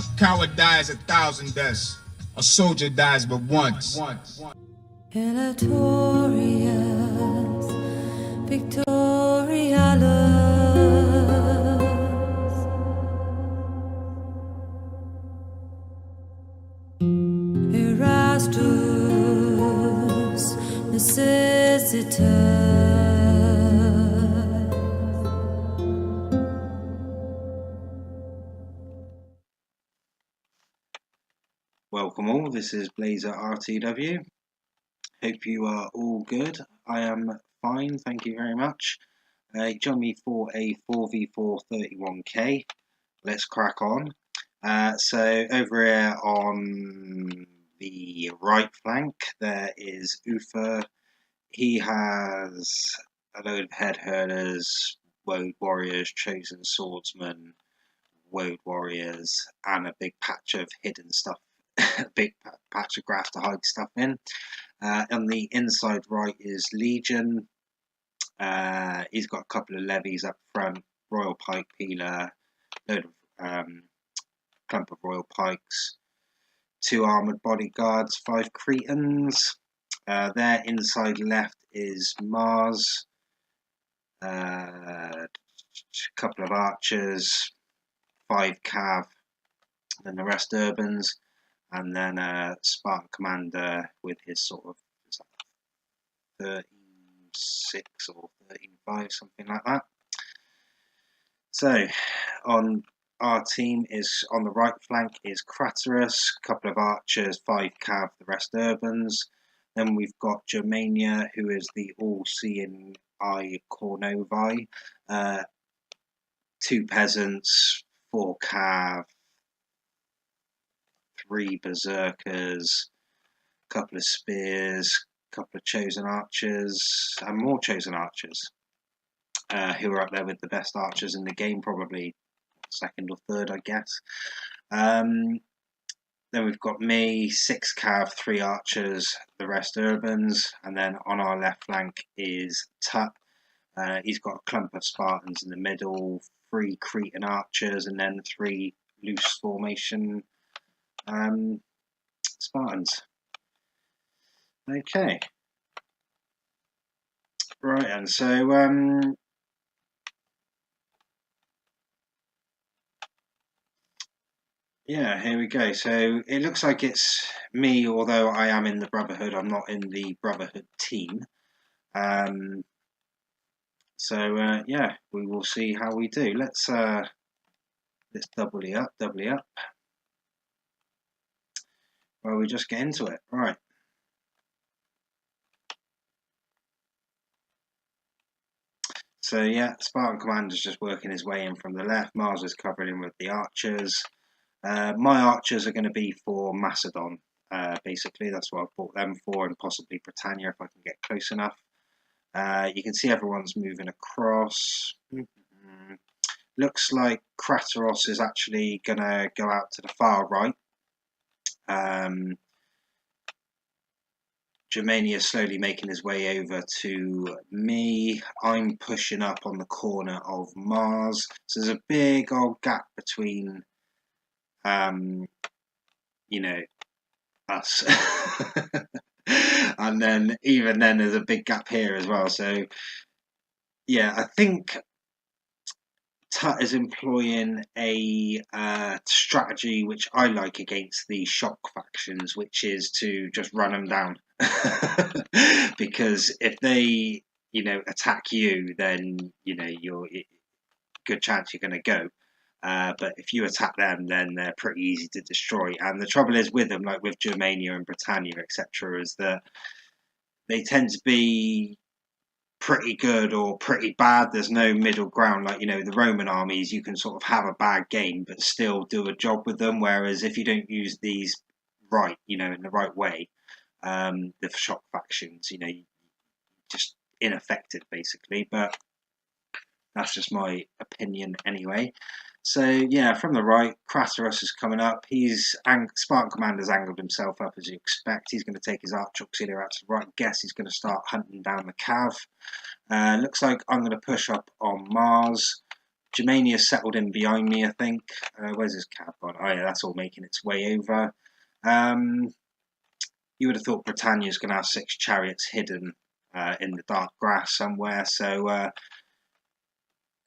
A coward dies 1,000 deaths. A soldier dies but once. Victorious, Victorialus. Erastus necessitas. Welcome all, this is Blaezer RTW. Hope you are all good. I am fine, thank you very much. Join me for a 4v4 31k. Let's crack on. So over here on the right flank there is Ufa. He has a load of head herders, woad warriors, chosen swordsmen, woad warriors, and a big patch of hidden stuff. A big patch of grass to hide stuff in. On the inside right is Legion. He's got a couple of levies up front, Royal Pike Peeler, load of clump of Royal Pikes, 2 armoured bodyguards, 5 Cretans. Their inside left is Mars, a couple of archers, 5 cav, and the rest urbans. And then a Spartan commander with his sort of 13-6 or 13-5, something like that. So on our team is on the right flank is Craterus, a couple of archers, 5 cav, the rest urbans. Then we've got Germania, who is the all-seeing eye Cornovi, 2 peasants, 4 cav, 3 berserkers, a couple of spears, a couple of chosen archers, and more chosen archers, who are up there with the best archers in the game, probably second or third, I guess. Then we've got me, 6 cav, 3 archers, the rest urbans, and then on our left flank is Tut. He's got a clump of Spartans in the middle, 3 Cretan archers, and then 3 loose formation Spartans. Okay. Right, and so yeah, here we go. So it looks like it's me, although I am in the Brotherhood, I'm not in the Brotherhood team. So yeah, we will see how we do. Let's doubly up. Well, we just get into it. Right. So yeah, Spartan Commander's just working his way in from the left. Mars is covering him with the archers. My archers are going to be for Macedon, basically. That's what I've bought them for, and possibly Britannia if I can get close enough. You can see everyone's moving across. Looks like Crateros is actually going to go out to the far right. Germania is slowly making his way over to me. I'm pushing up on the corner of Mars. So there's a big old gap between, you know, us. And then even then there's a big gap here as well. So yeah, I think Tut is employing a strategy which I like against the shock factions, which is to just run them down. Because if they, attack you, then you're good chance you're going to go. But if you attack them, then they're pretty easy to destroy. And the trouble is with them, like with Germania and Britannia, etc., is that they tend to be pretty good or pretty bad. There's no middle ground. Like, the Roman armies, you can sort of have a bad game but still do a job with them. Whereas if you don't use these right, in the right way, the shock factions, just ineffective basically. But that's just my opinion anyway. So yeah, from the right, Craterus is coming up. Spartan Commander's angled himself up as you expect. He's going to take his Arch Auxiliary out to the right. I guess he's going to start hunting down the cav. Looks like I'm going to push up on Mars. Germania's settled in behind me, I think. Where's his cab gone? Oh yeah, that's all making its way over. You would have thought Britannia's going to have 6 chariots hidden in the dark grass somewhere, so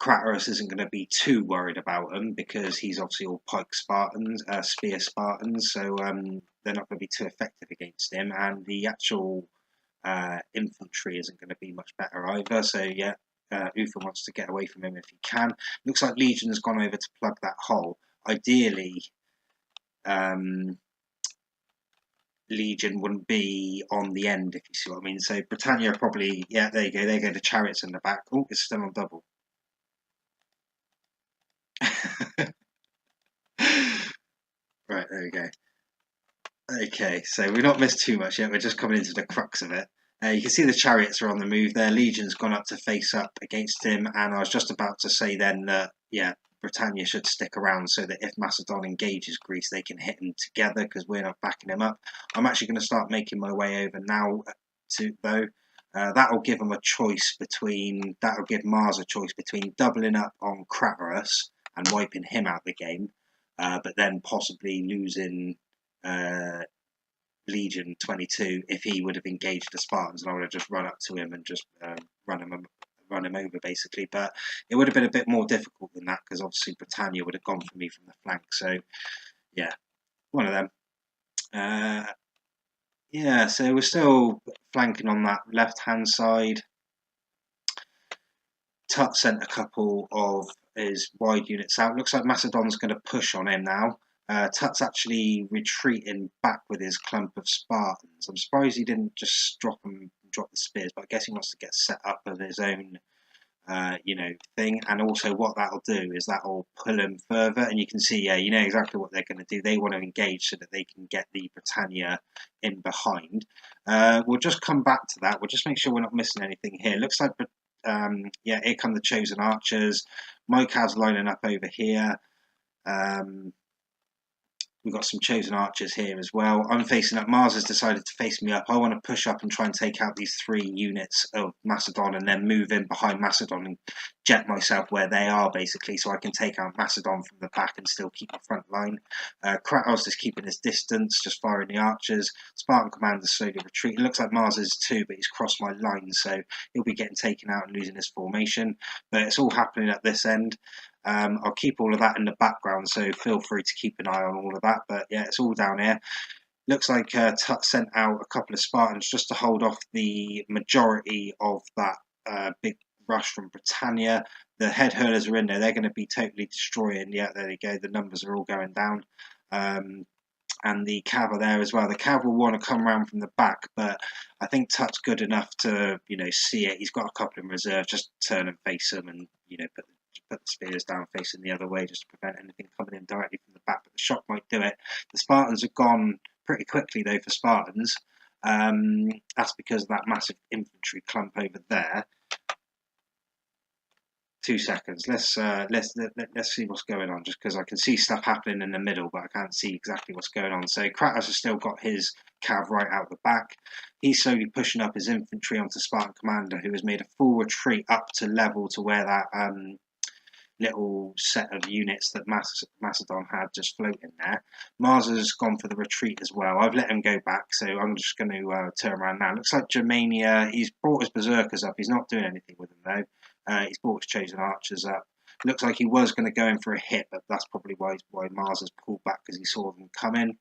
Kratos isn't going to be too worried about them because he's obviously all pike Spartans, spear Spartans, so they're not going to be too effective against him, and the actual infantry isn't going to be much better either, so yeah, Uther wants to get away from him if he can. Looks like Legion has gone over to plug that hole. Ideally, Legion wouldn't be on the end, if you see what I mean. So Britannia probably, yeah, there you go, there go the chariots in the back. Oh, it's still on double. Right, there we go. Okay, so we've not missed too much yet. We're just coming into the crux of it. You can see the chariots are on the move there. Legion's gone up to face up against him, and I was just about to say then that, yeah, Britannia should stick around so that if Macedon engages Greece, they can hit him together because we're not backing him up. I'm actually going to start making my way over now, though. That'll give him a choice between, that'll give Mars a choice between doubling up on Craterus and wiping him out the game, but then possibly losing Legion 22 if he would have engaged the Spartans, and I would have just run up to him and just run him over basically. But it would have been a bit more difficult than that because obviously Britannia would have gone for me from the flank. So yeah, one of them. Yeah, so we're still flanking on that left hand side. Tut sent a couple of his wide units out. Looks like Macedon's going to push on him now. Tut's actually retreating back with his clump of Spartans. I'm surprised he didn't just drop the spears, but I guess he wants to get set up of his own, thing. And also what that'll do is that'll pull him further. And you can see, yeah, you know exactly what they're going to do. They want to engage so that they can get the Britannia in behind. We'll just come back to that. We'll just make sure we're not missing anything here. Looks like, yeah, here come the chosen archers. My cad's lining up over here. We've got some chosen archers here as well. I'm facing up. Mars has decided to face me up. I want to push up and try and take out these 3 units of Macedon and then move in behind Macedon and jet myself where they are, basically, so I can take out Macedon from the back and still keep the front line. Kratos is keeping his distance, just firing the archers. Spartan commander slowly retreating. It looks like Mars is too, but he's crossed my line, so he'll be getting taken out and losing his formation. But it's all happening at this end. I'll keep all of that in the background, so feel free to keep an eye on all of that. But yeah, it's all down here. Looks like Tut sent out a couple of Spartans just to hold off the majority of that big rush from Britannia. The head hurlers are in there. They're going to be totally destroying. Yeah, there you go. The numbers are all going down. And the cav are there as well. The cav will want to come around from the back, but I think Tut's good enough to, see it. He's got a couple in reserve. Just turn and face them and, put the spears down facing the other way just to prevent anything coming in directly from the back, but the shot might do it. The Spartans have gone pretty quickly though for Spartans. That's because of that massive infantry clump over there. 2 seconds. Let's see what's going on, just because I can see stuff happening in the middle, but I can't see exactly what's going on. So Kratos has still got his cav right out the back. He's slowly pushing up his infantry onto Spartan commander, who has made a full retreat up to level to where that little set of units that Macedon had just floating there. Mars has gone for the retreat as well. I've let him go back, so I'm just going to turn around now. Looks like Germania, he's brought his berserkers up. He's not doing anything with them though. He's brought his chosen archers up. Looks like he was going to go in for a hit, but that's probably why Mars has pulled back, because he saw them coming.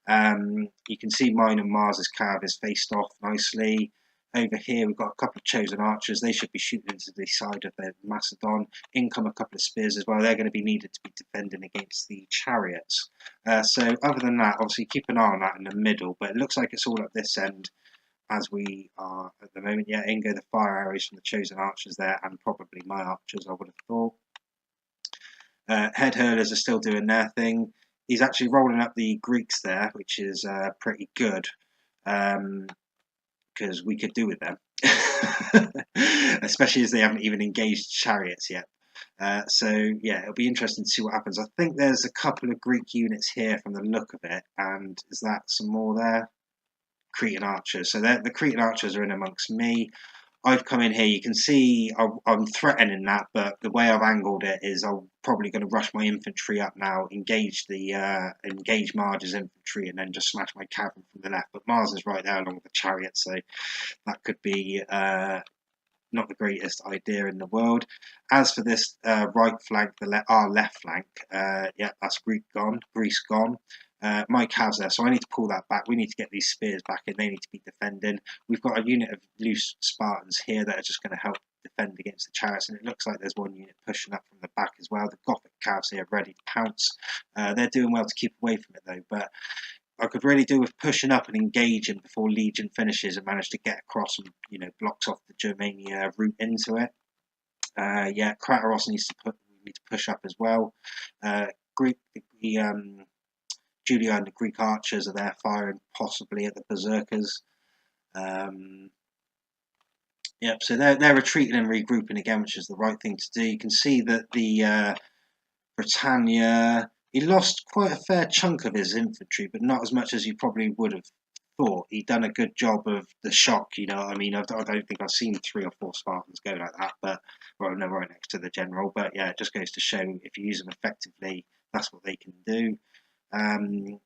You can see mine and Mars's cav is faced off nicely. Over here, we've got a couple of chosen archers. They should be shooting into the side of the Macedon. In come a couple of spears as well. They're going to be needed to be defending against the chariots. So other than that, obviously keep an eye on that in the middle. But it looks like it's all at this end as we are at the moment. Yeah, in go the fire arrows from the chosen archers there, and probably my archers, I would have thought. Head hurlers are still doing their thing. He's actually rolling up the Greeks there, which is pretty good. Because we could do with them, especially as they haven't even engaged chariots yet. So yeah, it'll be interesting to see what happens. I think there's a couple of Greek units here from the look of it, and is that some more there? Cretan archers. So the Cretan archers are in amongst me. I've come in here. You can see I'm threatening that, but the way I've angled it is I'm probably going to rush my infantry up now, engage Marge's infantry, and then just smash my cavalry from the left. But Mars is right there along with the chariot, so that could be not the greatest idea in the world. As for this right flank, our left flank, yeah, that's Greece gone. My calves there, so I need to pull that back. We need to get these spears back in. They need to be defending. We've got a unit of loose Spartans here that are just going to help defend against the chariots, and it looks like there's one unit pushing up from the back as well. The Gothic calves here ready to pounce. They're doing well to keep away from it though, but I could really do with pushing up and engaging before Legion finishes and manage to get across and blocks off the Germania route into it. Yeah, Krataros needs to push up as well. Julia and the Greek archers are there firing possibly at the berserkers. Yep, so they're retreating and regrouping again, which is the right thing to do. You can see that the Britannia, he lost quite a fair chunk of his infantry, but not as much as you probably would have thought. He'd done a good job of the shock, I mean, I don't think I've seen 3 or 4 Spartans go like that, but no, right next to the general. But yeah, it just goes to show if you use them effectively, that's what they can do. Cav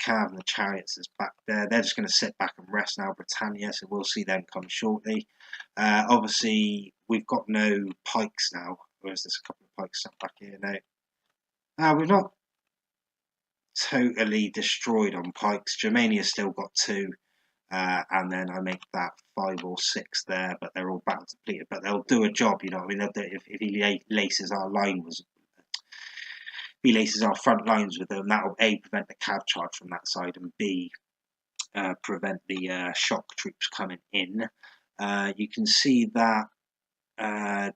and the chariots is back there. They're just going to sit back and rest now, Britannia, so we'll see them come shortly. Obviously, we've got no pikes now. Whereas there's a couple of pikes sat back here now. We've not totally destroyed on pikes. Germania's still got 2. And then I make that 5 or 6 there, but they're all battle depleted. But they'll do a job, I mean, if he laces our front lines with them, that'll A, prevent the cav charge from that side, and B, prevent the shock troops coming in. You can see that the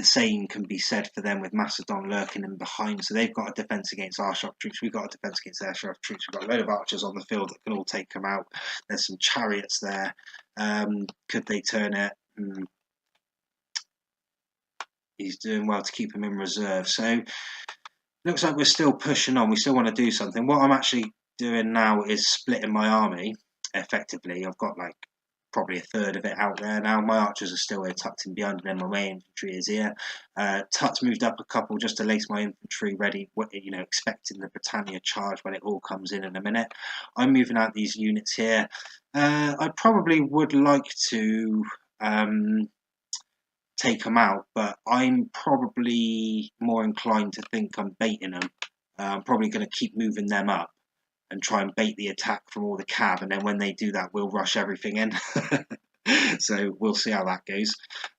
same can be said for them with Macedon lurking in behind. So they've got a defence against our shock troops. We've got a defence against their shock troops. We've got a load of archers on the field that can all take them out. There's some chariots there. Could they turn it? He's doing well to keep him in reserve. So looks like we're still pushing on. We still want to do something. What I'm actually doing now is splitting my army effectively. I've got like probably a third of it out there now. My archers are still here tucked in behind, and then my main infantry is here. Tut's moved up a couple just to lace my infantry ready, expecting the Britannia charge when it all comes in a minute. I'm moving out these units here. I probably would like to take them out, but I'm probably more inclined to think I'm baiting them. I'm probably going to keep moving them up and try and bait the attack from all the cav, and then when they do that, we'll rush everything in. So we'll see how that goes.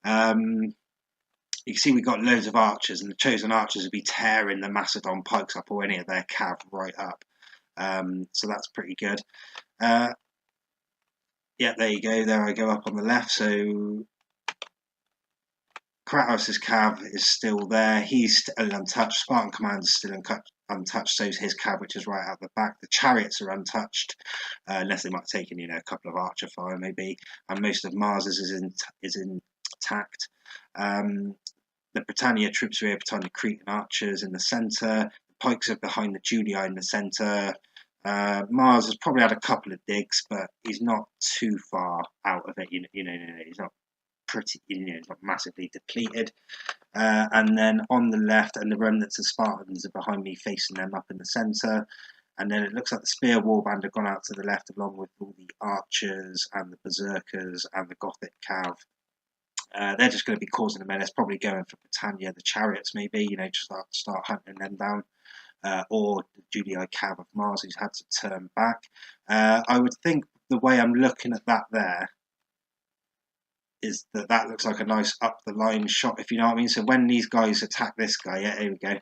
You can see we've got loads of archers, and the chosen archers will be tearing the Macedon pikes up or any of their cav right up. So that's pretty good. Yeah, there you go. There I go up on the left. So Kratos' cav is still there. He's still untouched. Spartan Command is still untouched. So is his cav, which is right out the back. The chariots are untouched, unless they might have taken, a couple of archer fire maybe. And most of Mars's is intact. The Britannia troops are here behind the Cretan archers in the centre. The pikes are behind the Julii in the centre. Mars has probably had a couple of digs, but he's not too far out of it. He's not it's not massively depleted. And then on the left, and the remnants of Spartans are behind me, facing them up in the centre. And then it looks like the spear warband have gone out to the left, along with all the archers and the berserkers and the Gothic cav. They're just going to be causing a menace, probably going for Britannia, the chariots maybe, just start hunting them down. Or the Julii cav of Mars, who's had to turn back. I would think the way I'm looking at that there is that looks like a nice up the line shot, if you know what I mean. So when these guys attack this guy, yeah, here we go.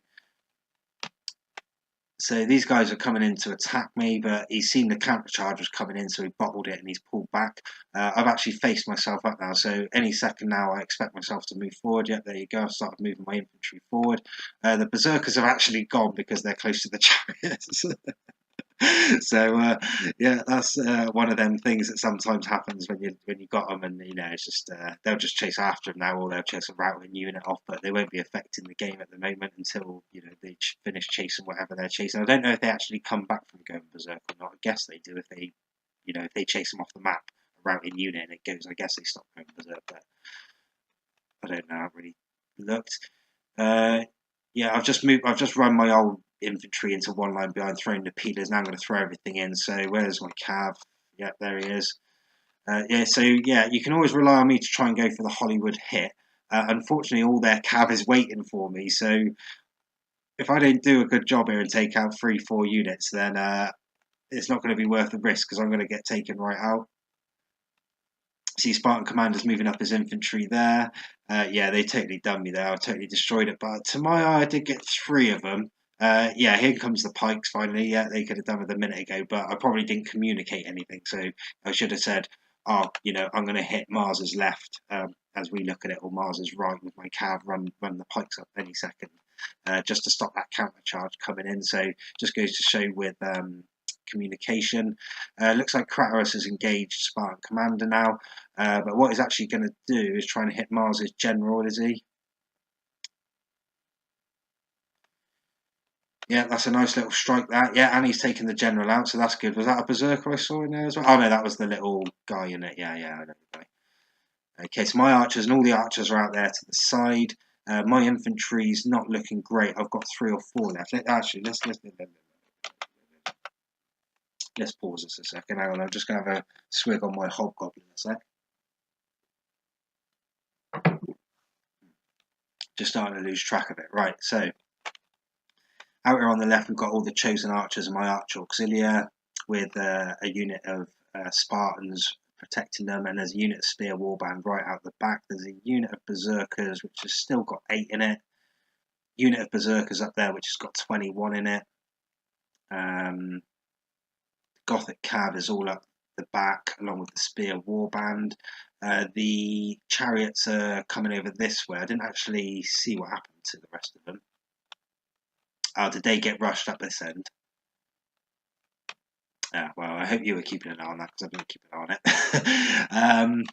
So these guys are coming in to attack me, but he's seen the counter charge was coming in, so he bottled it and he's pulled back. I've actually faced myself up now, so any second now I expect myself to move forward. Yep, there you go. I've started moving my infantry forward. The berserkers have actually gone because they're close to the chariots. So yeah, that's one of them things that sometimes happens when you got them, and it's just they'll just chase after them now, or they'll chase a routing unit off, but they won't be affecting the game at the moment until they finish chasing whatever they're chasing. I don't know if they actually come back from going berserk or not. I guess they do if they chase them off the map routing unit and it goes. I guess they stop going berserk, but I don't know. I haven't really looked. Yeah, I've just run my old infantry into one line behind, throwing the peelers. Now I'm going to throw everything in. So where's my cav? Yep, there he is. Yeah, so yeah, you can always rely on me to try and go for the Hollywood hit. Unfortunately, all their cav is waiting for me. So if I don't do a good job here and take out 3-4 units, then it's not going to be worth the risk because I'm going to get taken right out. See, Spartan Commander's moving up his infantry there. Yeah, they totally done me there. I totally destroyed it. But to my eye, I did get 3 of them. Yeah, here comes the pikes finally. Yeah, they could have done it a minute ago, but I probably didn't communicate anything. So I should have said, oh, you know, I'm going to hit Mars's left as we look at it, or Mars's right with my cav, run the pikes up any second, just to stop that counter charge coming in. So just goes to show with communication. Looks like Kratos has engaged Spartan Commander now, but what he's actually going to do is try and hit Mars's general, is he? Yeah, that's a nice little strike, that. Yeah, and he's taken the general out, so that's good. Was that a berserker I saw in there as well? Oh no, that was the little guy in it. Yeah, I know the guy. Okay, so my archers and all the archers are out there to the side. My infantry's not looking great. I've got 3 or 4 left. Let's pause this a second. Hang on, I'm just going to have a swig on my hobgoblin a sec. Just starting to lose track of it. Right, so out here on the left, we've got all the chosen archers and my archer auxilia with a unit of Spartans protecting them, and there's a unit of spear warband right out the back. There's a unit of berserkers which has still got 8 in it. Unit of berserkers up there which has got 21 in it. Gothic cav is all up the back along with the spear warband. The chariots are coming over this way. I didn't actually see what happened to the rest of them. Oh, did they get rushed up this end? Well, I hope you were keeping an eye on that because I didn't keep an eye on it.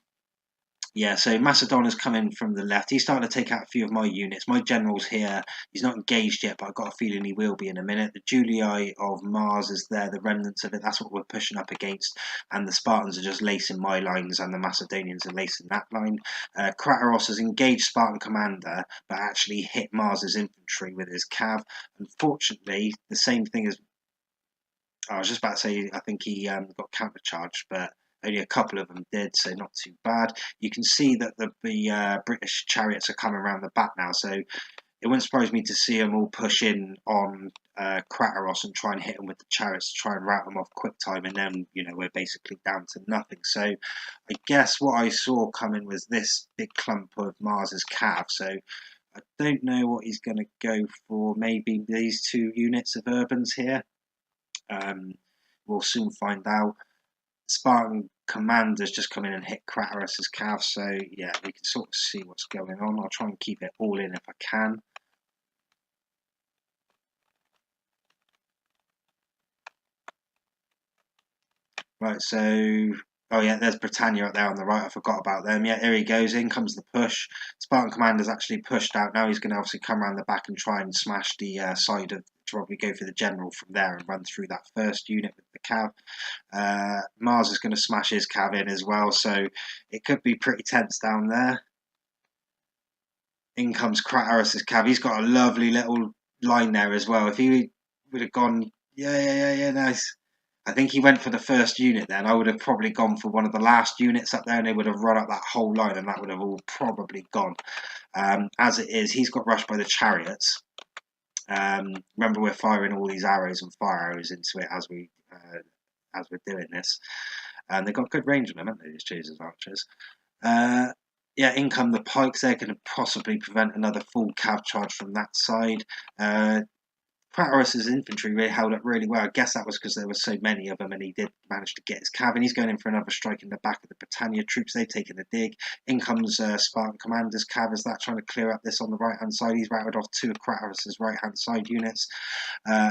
Yeah, so Macedon has come in from the left. He's starting to take out a few of my units. My general's here. He's not engaged yet, but I've got a feeling he will be in a minute. The Julii of Mars is there, the remnants of it. That's what we're pushing up against. And the Spartans are just lacing my lines, and the Macedonians are lacing that line. Kratos has engaged Spartan Commander, but actually hit Mars's infantry with his cav. Unfortunately, the same thing as... I was just about to say, I think he got countercharged, but only a couple of them did, so not too bad. You can see that the British chariots are coming around the back now, so it wouldn't surprise me to see them all push in on Kratos and try and hit them with the chariots to try and rout them off quick time, and then, you know, we're basically down to nothing. So I guess what I saw coming was this big clump of Mars's cav, so I don't know what he's going to go for. Maybe these 2 units of urbans here. We'll soon find out. Spartan Commander's just come in and hit Kratos' cav, so yeah, we can sort of see what's going on. I'll try and keep it all in if I can. Right, so... Oh yeah, there's Britannia up there on the right. I forgot about them. Yeah, here he goes. In comes the push. Spartan Commander's actually pushed out. Now he's going to obviously come around the back and try and smash the side of... Probably go for the general from there and run through that first unit with the cav. Mars is going to smash his cav in as well, so it could be pretty tense down there. In comes Kratos' cav. He's got a lovely little line there as well. If he would have gone, yeah, nice. I think he went for the first unit then. I would have probably gone for one of the last units up there, and they would have run up that whole line, and that would have all probably gone. As it is, he's got rushed by the chariots. Remember, we're firing all these arrows and fire arrows into it as we're doing this, and they've got good range on them, haven't they, these chosen archers? Yeah, in come the pikes. They're going to possibly prevent another full cav charge from that side. Kratos' infantry really held up really well. I guess that was because there were so many of them, and he did manage to get his cav, and he's going in for another strike in the back of the Britannia troops. They've taken a dig. In comes Spartan Commander's cav as that, trying to clear up this on the right-hand side. He's routed off 2 of Kratos' right-hand side units.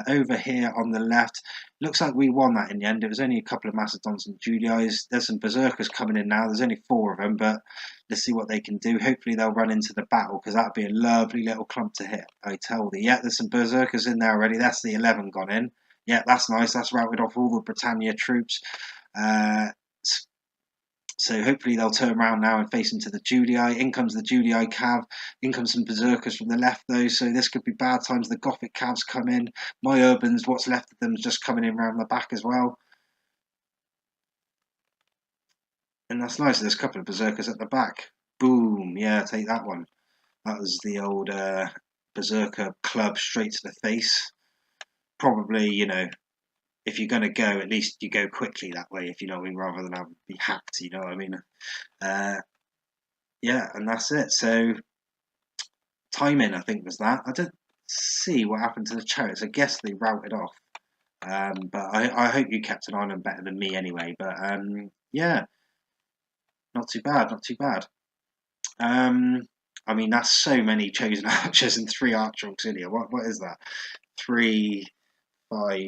Over here on the left, looks like we won that in the end. It was only a couple of Macedons and Juliis. There's some Berserkers coming in now. There's only 4 of them, but let's see what they can do. Hopefully they'll run into the battle, because that'd be a lovely little clump to hit, I tell thee. Yeah, there's some Berserkers in there already. That's the 11 gone in. Yeah, that's nice. That's routed off all the Britannia troops. So hopefully they'll turn around now and face into the Julii. In comes the Julii cav. In comes some berserkers from the left though. So this could be bad times. The Gothic cavs come in. My Urbans, what's left of them, is just coming in around the back as well. And that's nice. There's a couple of berserkers at the back. Boom. Yeah, take that one. That was the old berserker club straight to the face. Probably, you know, if you're going to go, at least you go quickly that way, if you know what I mean, rather than be hacked, you know what I mean. Yeah, and that's it. So timing, I think, was that. I didn't see what happened to the chariots. I guess they routed off. But I hope you kept an eye on them better than me anyway. But yeah, not too bad, not too bad. I mean, that's so many chosen archers and 3 archer auxilia. What is that? 3, 5,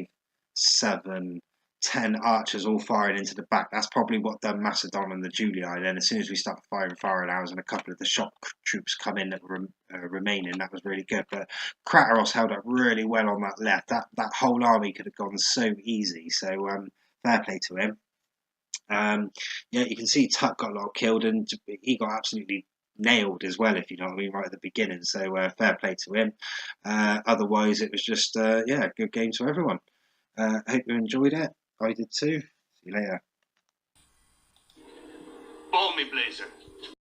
7, 10 archers all firing into the back. That's probably what done Macedon and the Julii. Then as soon as we start firing fire arrows and a couple of the shock troops come in that were remaining, that was really good. But Kratos held up really well on that left. That whole army could have gone so easy. So fair play to him. Yeah, you can see Tuck got a lot killed, and he got absolutely nailed as well, if you know what I mean, right at the beginning. So fair play to him. Otherwise, it was just yeah, good game to everyone. Hope you enjoyed it. I did too. See you later. Follow me, Blaezer.